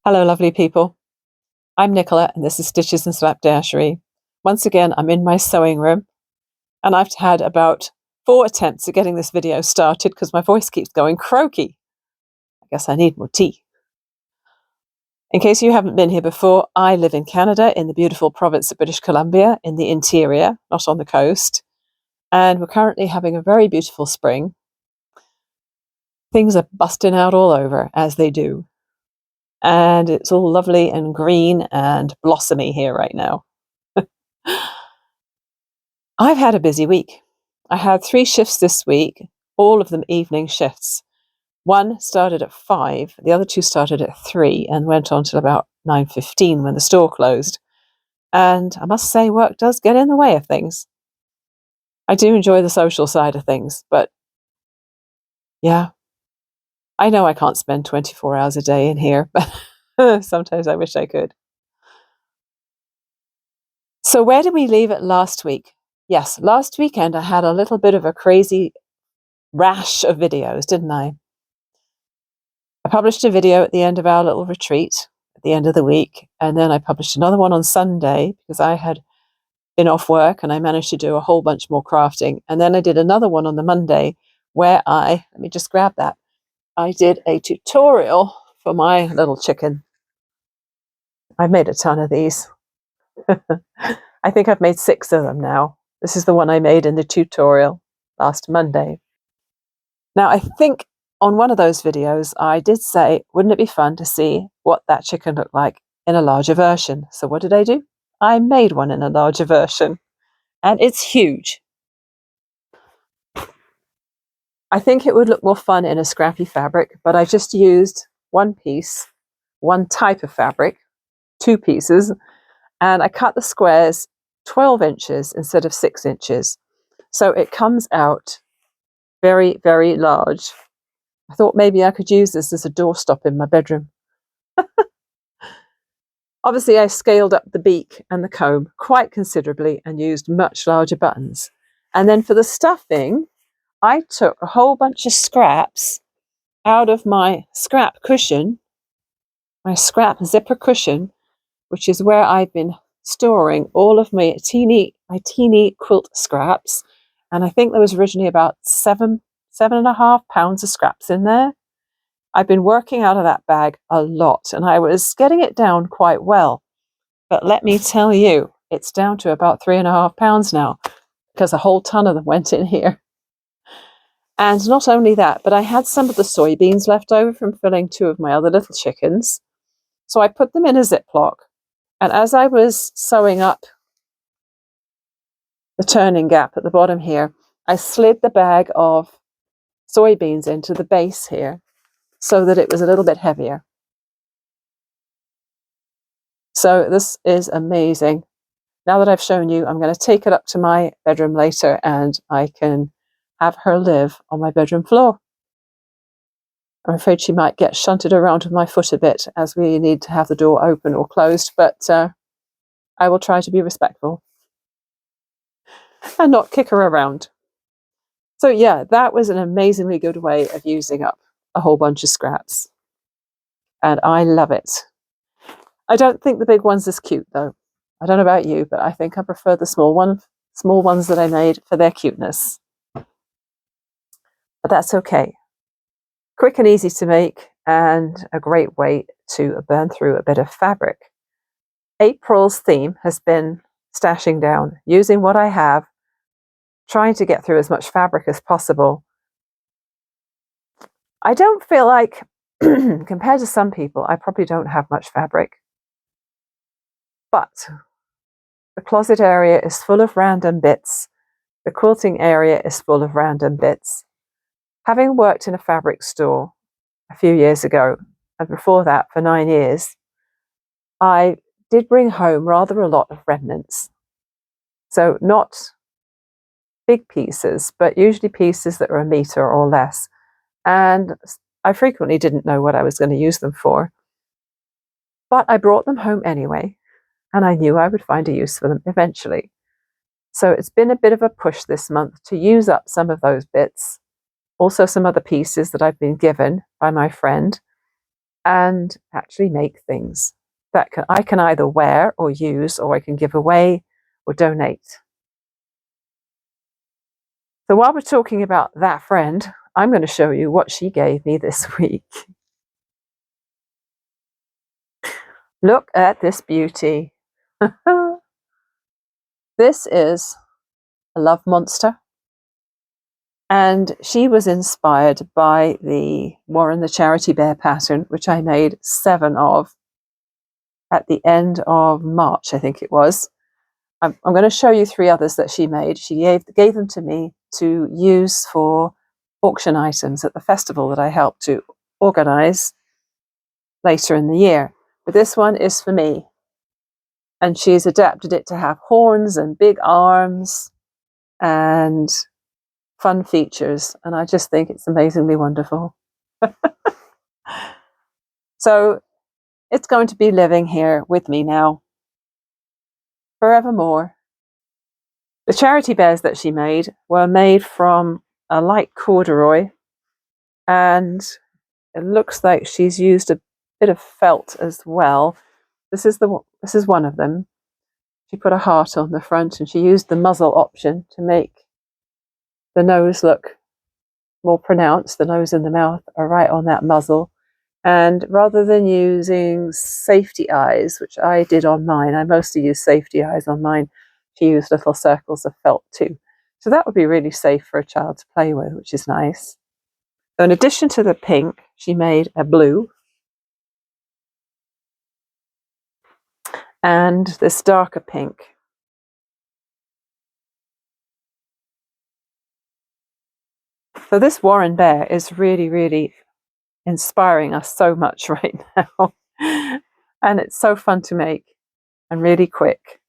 Hello, lovely people. I'm Nicola, and this is Stitches and Slapdashery. Once again, I'm in my sewing room, and I've had about 4 attempts at getting this video started because my voice keeps going croaky. I guess I need more tea. In case you haven't been here before, I live in Canada in the beautiful province of British Columbia in the interior, not on the coast. And we're currently having a very beautiful spring. Things are busting out all over, as they do. And it's all lovely and green and blossomy here right now. I've had a busy week. I had 3 shifts this week, all of them evening shifts. One started at 5, the other 2 started at 3 and went on till about 9:15 when the store closed. And I must say, work does get in the way of things. I do enjoy the social side of things, but yeah, I know I can't spend 24 hours a day in here, but sometimes I wish I could. So where did we leave it last week? Yes, last weekend I had a little bit of a crazy rash of videos, didn't I? I published a video at the end of our little retreat at the end of the week, and then I published another one on Sunday because I had been off work and I managed to do a whole bunch more crafting. And then I did another one on the Monday where let me just grab that, I did a tutorial for my little chicken. I've made a ton of these. I think I've made 6 of them now. This is the one I made in the tutorial last Monday. Now, I think on one of those videos, I did say, wouldn't it be fun to see what that chicken looked like in a larger version? So what did I do? I made one in a larger version, and it's huge. I think it would look more fun in a scrappy fabric, but I just used one piece, one type of fabric, 2 pieces, and I cut the squares 12 inches instead of 6 inches. So it comes out very, very large. I thought maybe I could use this as a doorstop in my bedroom. Obviously, I scaled up the beak and the comb quite considerably and used much larger buttons. And then for the stuffing, I took a whole bunch of scraps out of my scrap cushion, my scrap zipper cushion, which is where I've been storing all of my teeny quilt scraps. And I think there was originally about 7.5 pounds of scraps in there. I've been working out of that bag a lot, and I was getting it down quite well. But let me tell you, it's down to about 3.5 pounds now, because a whole ton of them went in here. And not only that, but I had some of the soybeans left over from filling 2 of my other little chickens. So I put them in a Ziploc, and as I was sewing up the turning gap at the bottom here, I slid the bag of soybeans into the base here so that it was a little bit heavier. So this is amazing. Now that I've shown you, I'm going to take it up to my bedroom later and I can have her live on my bedroom floor. I'm afraid she might get shunted around with my foot a bit as we need to have the door open or closed, but I will try to be respectful and not kick her around. So yeah, that was an amazingly good way of using up a whole bunch of scraps. And I love it. I don't think the big one's as cute though. I don't know about you, but I think I prefer the small ones that I made for their cuteness. But that's okay. Quick and easy to make and a great way to burn through a bit of fabric. April's theme has been stashing down, using what I have, trying to get through as much fabric as possible. I don't feel like, compared to some people, I probably don't have much fabric. But the closet area is full of random bits. The quilting area is full of random bits. Having worked in a fabric store a few years ago, and before that for 9 years, I did bring home rather a lot of remnants. So not big pieces, but usually pieces that are a meter or less. And I frequently didn't know what I was going to use them for. But I brought them home anyway, and I knew I would find a use for them eventually. So it's been a bit of a push this month to use up some of those bits. Also some other pieces that I've been given by my friend. and actually make things that I can either wear or use, or I can give away or donate. So while we're talking about that friend, I'm going to show you what she gave me this week. Look at this beauty. This is a love monster. And she was inspired by the Warren the Charity Bear pattern, which I made 7 of at the end of March, I think it was. I'm going to show you 3 others that she made. She gave them to me to use for auction items at the festival that I helped to organize later in the year. But this one is for me. And she's adapted it to have horns and big arms and fun features. And I just think it's amazingly wonderful. So it's going to be living here with me now forevermore. The charity bears that she made were made from a light corduroy, and it looks like she's used a bit of felt as well. This is one of them. She put a heart on the front, and she used the muzzle option to make the nose look more pronounced. The nose and the mouth are right on that muzzle. And rather than using safety eyes, which I did on mine, I mostly use safety eyes on mine, she used little circles of felt too. So that would be really safe for a child to play with, which is nice. So in addition to the pink, she made a blue and this darker pink. So this Warren bear is really, really inspiring us so much right now. And it's so fun to make and really quick.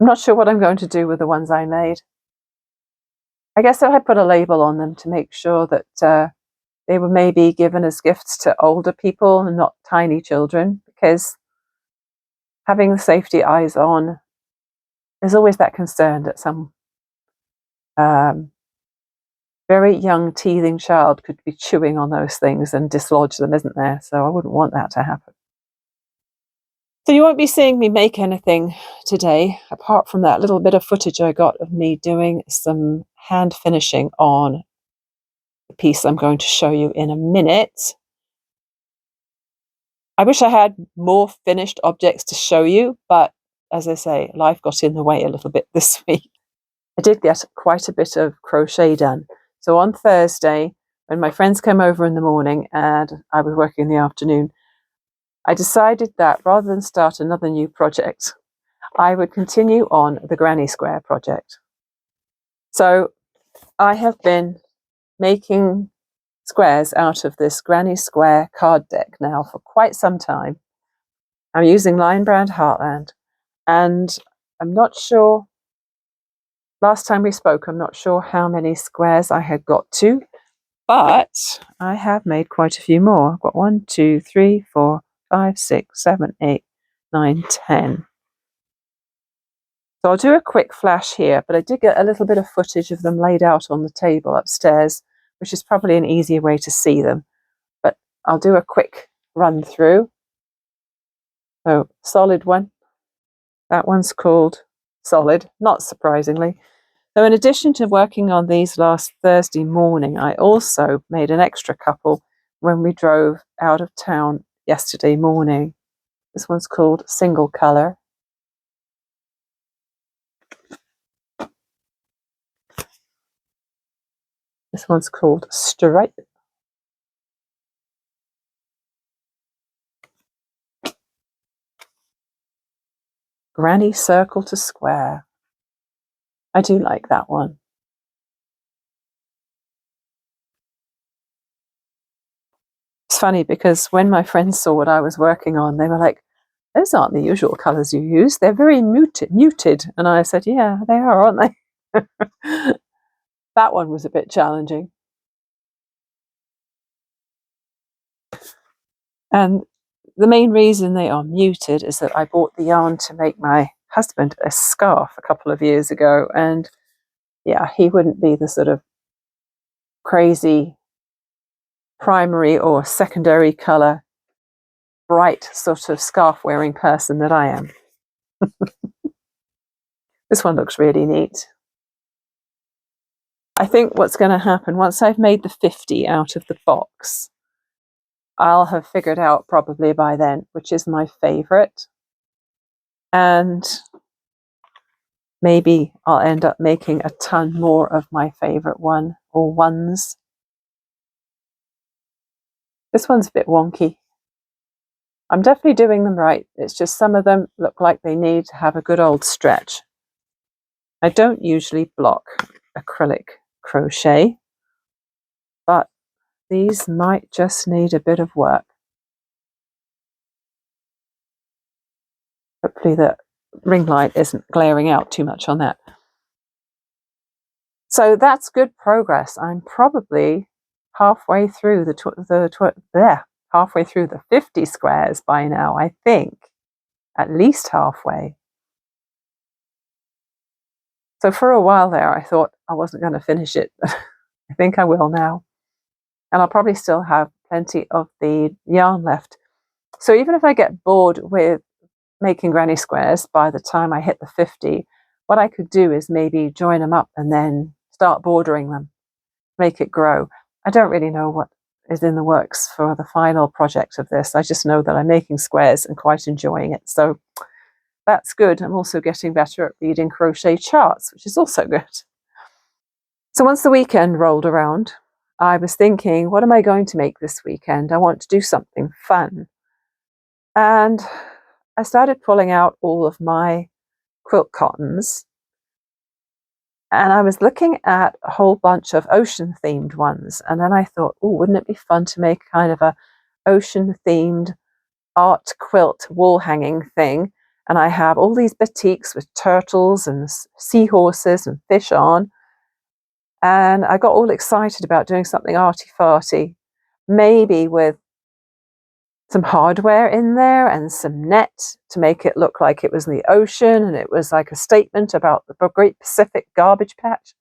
I'm not sure what I'm going to do with the ones I made. I guess I put a label on them to make sure that they were maybe given as gifts to older people and not tiny children, because having the safety eyes on, there's always that concern that some very young teething child could be chewing on those things and dislodge them, isn't there? So I wouldn't want that to happen. So you won't be seeing me make anything today, apart from that little bit of footage I got of me doing some hand finishing on the piece I'm going to show you in a minute. I wish I had more finished objects to show you, but as I say, life got in the way a little bit this week. I did get quite a bit of crochet done. So on Thursday, when my friends came over in the morning and I was working in the afternoon, I decided that rather than start another new project, I would continue on the Granny Square project. So I have been making squares out of this Granny Square card deck now for quite some time. I'm using Lion Brand Heartland, and I'm not sure, last time we spoke, I'm not sure how many squares I had got to, but I have made quite a few more. I've got 1, 2, 3, 4, 5, 6, 7, 8, 9, 10. So I'll do a quick flash here, but I did get a little bit of footage of them laid out on the table upstairs, which is probably an easier way to see them. But I'll do a quick run through. So solid one. That one's called Solid, not surprisingly. So in addition to working on these last Thursday morning, I also made an extra couple when we drove out of town yesterday morning. This one's called Single Colour. This one's called Stripe. Granny Circle to Square. I do like that one. It's funny because when my friends saw what I was working on, they were like, those aren't the usual colours you use. They're very muted. And I said, yeah, they are, aren't they? That one was a bit challenging. And the main reason they are muted is that I bought the yarn to make my husband a scarf a couple of years ago. And yeah, he wouldn't be the sort of crazy primary or secondary colour, bright sort of scarf wearing person that I am. This one looks really neat. I think what's going to happen once I've made the 50 out of the box, I'll have figured out probably by then which is my favourite, and maybe I'll end up making a ton more of my favourite one or ones. This one's a bit wonky. I'm definitely doing them right. It's just some of them look like they need to have a good old stretch. I don't usually block acrylic crochet, but these might just need a bit of work. Hopefully the ring light isn't glaring out too much on that. So that's good progress. I'm probably halfway through halfway through the 50 squares by now, I think. At least halfway. So for a while there, I thought I wasn't going to finish it. I think I will now. And I'll probably still have plenty of the yarn left. So even if I get bored with making granny squares by the time I hit the 50, what I could do is maybe join them up and then start bordering them, make it grow. I don't really know what is in the works for the final project of this. I just know that I'm making squares and quite enjoying it. So that's good. I'm also getting better at reading crochet charts, which is also good. So once the weekend rolled around, I was thinking, what am I going to make this weekend? I want to do something fun. And I started pulling out all of my quilt cottons, and I was looking at a whole bunch of ocean themed ones. And then I thought, oh, wouldn't it be fun to make kind of a ocean themed art quilt wall hanging thing? And I have all these batiks with turtles and seahorses and fish on. And I got all excited about doing something arty-farty, maybe with some hardware in there and some net to make it look like it was in the ocean and it was like a statement about the Great Pacific Garbage Patch.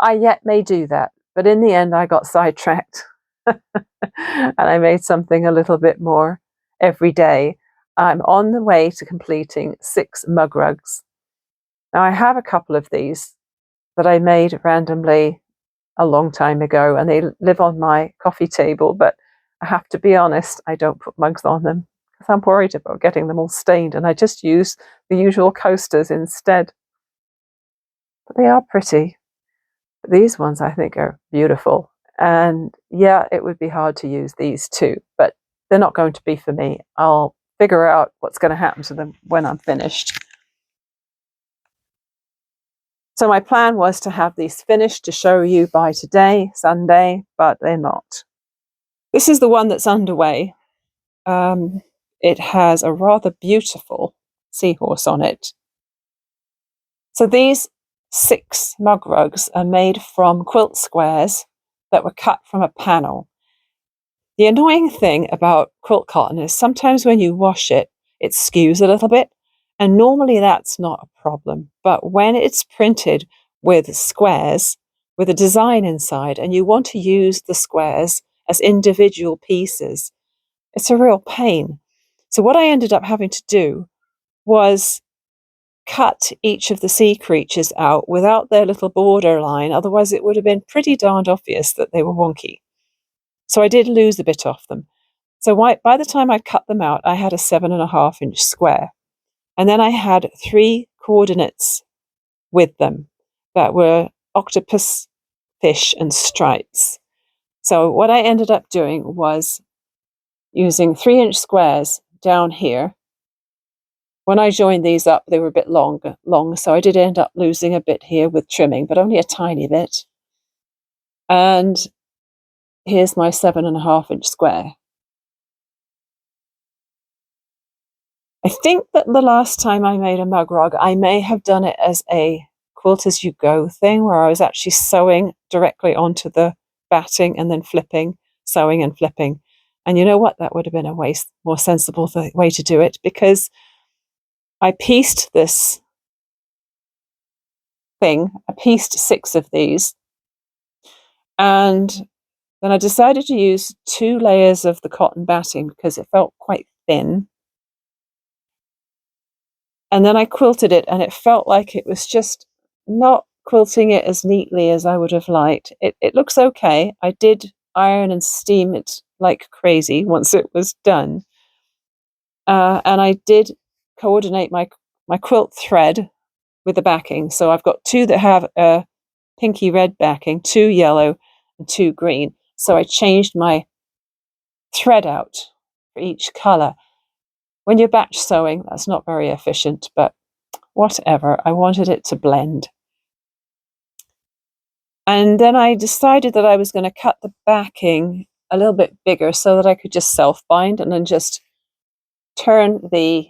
I yet may do that, but in the end I got sidetracked and I made something a little bit more everyday. I'm on the way to completing 6 mug rugs. Now I have a couple of these that I made randomly a long time ago, and they live on my coffee table, but I have to be honest, I don't put mugs on them because I'm worried about getting them all stained, and I just use the usual coasters instead. But they are pretty. These ones I think are beautiful, and yeah, it would be hard to use these too, but they're not going to be for me. I'll figure out what's going to happen to them when I'm finished. So my plan was to have these finished to show you by today, Sunday, but they're not. This is the one that's underway. It has a rather beautiful seahorse on it. So these 6 mug rugs are made from quilt squares that were cut from a panel. The annoying thing about quilt cotton is sometimes when you wash it, it skews a little bit, and normally that's not a problem. But when it's printed with squares, with a design inside, and you want to use the squares as individual pieces, it's a real pain. So what I ended up having to do was cut each of the sea creatures out without their little border line, otherwise it would have been pretty darned obvious that they were wonky. So I did lose a bit off them. So by the time I'd cut them out, I had a 7.5-inch square. And then I had 3 coordinates with them that were octopus, fish, and stripes. So what I ended up doing was using 3-inch squares down here. When I joined these up, they were a bit long, so I did end up losing a bit here with trimming, but only a tiny bit. And here's my 7.5-inch square. I think that the last time I made a mug rug, I may have done it as a quilt as you go thing, where I was actually sewing directly onto the batting and then flipping, sewing and flipping. And you know what? That would have been a more sensible way to do it, because I pieced this thing. I pieced 6 of these, and Then I decided to use 2 layers of the cotton batting because it felt quite thin. And then I quilted it, and it felt like it was just not quilting it as neatly as I would have liked. It looks okay. I did iron and steam it like crazy once it was done. And I did coordinate my quilt thread with the backing. So I've got 2 that have a pinky red backing, 2 yellow, and 2 green. So I changed my thread out for each colour. When you're batch sewing, that's not very efficient, but whatever. I wanted it to blend. And then I decided that I was going to cut the backing a little bit bigger so that I could just self-bind and then just turn the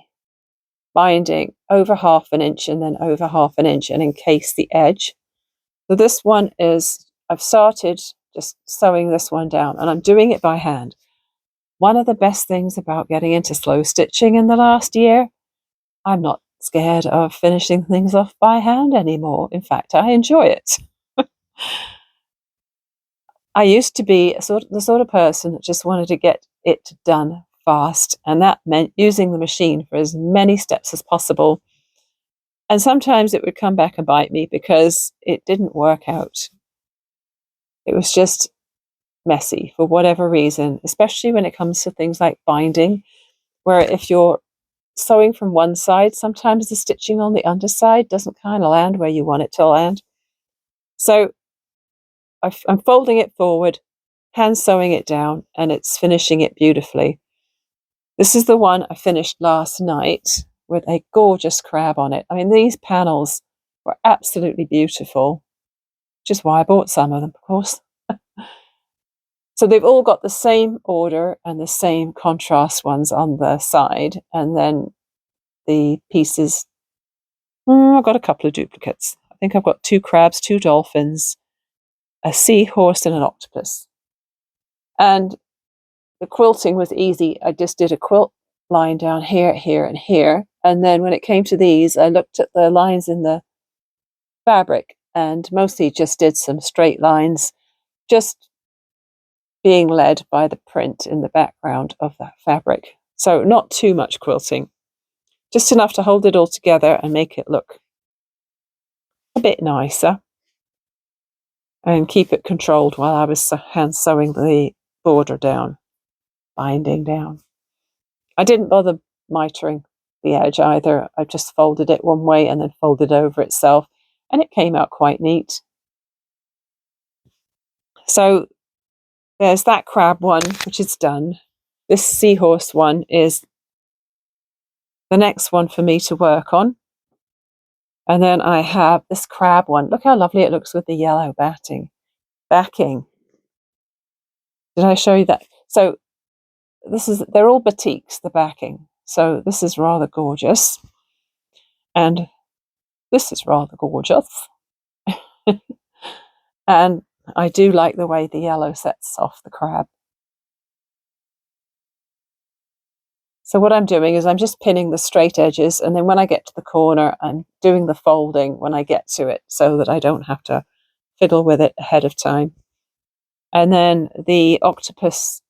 binding over 1/2 inch and then over 1/2 inch and encase the edge. So this one is, I've started just sewing this one down, and I'm doing it by hand. One of the best things about getting into slow stitching in the last year, I'm not scared of finishing things off by hand anymore. In fact, I enjoy it. I used to be the sort of person that just wanted to get it done fast, and that meant using the machine for as many steps as possible. And sometimes it would come back and bite me because it didn't work out. It was just messy for whatever reason, especially when it comes to things like binding, where if you're sewing from one side, sometimes the stitching on the underside doesn't kind of land where you want it to land. So I'm folding it forward, hand sewing it down, and it's finishing it beautifully. This is the one I finished last night with a gorgeous crab on it. I mean, these panels were absolutely beautiful, which is why I bought some of them, of course. So they've all got the same order and the same contrast ones on the side, and then the pieces, I've got a couple of duplicates. I think I've got 2 crabs, 2 dolphins, a seahorse, and an octopus. And the quilting was easy. I just did a quilt line down here, here, and here. And then when it came to these, I looked at the lines in the fabric and mostly just did some straight lines, just being led by the print in the background of that fabric. So not too much quilting, just enough to hold it all together and make it look a bit nicer and keep it controlled while I was hand sewing the border down, binding down. I didn't bother mitering the edge either. I just folded it one way and then folded over itself, and it came out quite neat. So there's that crab one, which is done. This seahorse one is the next one for me to work on. And then I have this crab one. Look how lovely it looks with the yellow backing. Did I show you that? So they're all batiks, the backing. So this is rather gorgeous. And this is rather gorgeous. And I do like the way the yellow sets off the crab. So what I'm doing is I'm just pinning the straight edges, and then when I get to the corner, I'm doing the folding when I get to it so that I don't have to fiddle with it ahead of time. And then the octopus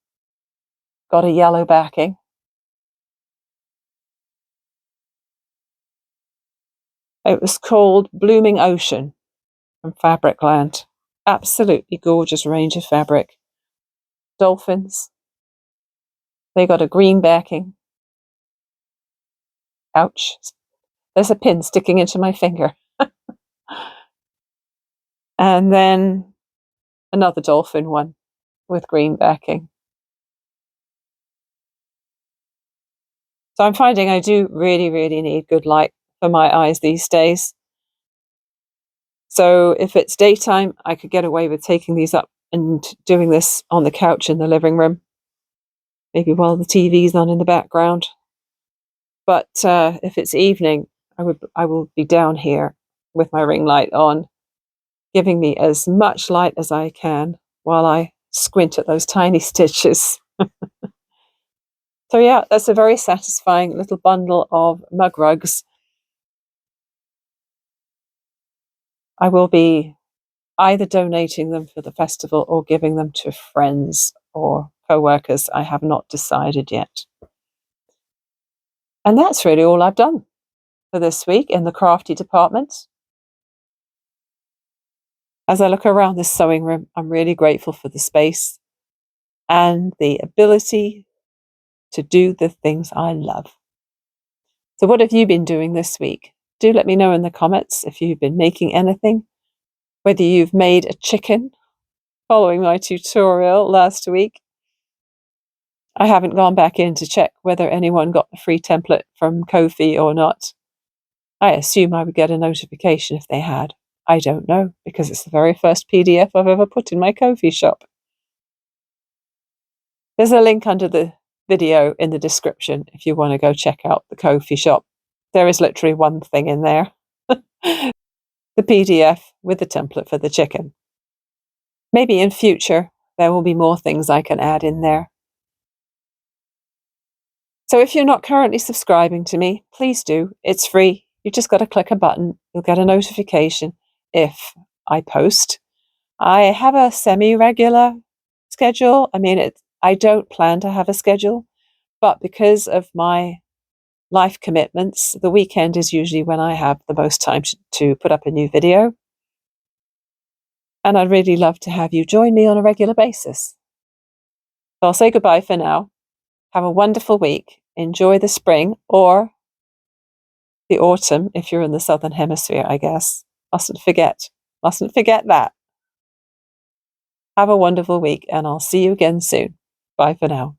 got a yellow backing. It was called Blooming Ocean from Fabricland. Absolutely gorgeous range of fabric. Dolphins. They got a green backing. Ouch. There's a pin sticking into my finger. And then another dolphin one with green backing. So I'm finding I do really, really need good light for my eyes these days. So if it's daytime, I could get away with taking these up and doing this on the couch in the living room, maybe while the TV's on in the background. But if it's evening, I will be down here with my ring light on, giving me as much light as I can while I squint at those tiny stitches. So yeah, that's a very satisfying little bundle of mug rugs. I will be either donating them for the festival or giving them to friends or co-workers. I have not decided yet. And that's really all I've done for this week in the crafty department. As I look around this sewing room, I'm really grateful for the space and the ability to do the things I love. So what have you been doing this week? Do let me know in the comments if you've been making anything, whether you've made a chicken following my tutorial last week. I haven't gone back in to check whether anyone got the free template from Ko-fi or not. I assume I would get a notification if they had. I don't know, because it's the very first PDF I've ever put in my Ko-fi shop. There's a link under the video in the description if you want to go check out the Ko-fi shop. There is literally one thing in there. The PDF with the template for the chicken. Maybe in future there will be more things I can add in there. So if you're not currently subscribing to me, please do. It's free. You just got to click a button. You'll get a notification if I post. I have a semi-regular schedule. I don't plan to have a schedule, but because of my life commitments, the weekend is usually when I have the most time to put up a new video. And I'd really love to have you join me on a regular basis. So I'll say goodbye for now. Have a wonderful week. Enjoy the spring or the autumn if you're in the southern hemisphere, I guess. Mustn't forget that. Have a wonderful week and I'll see you again soon. Bye for now.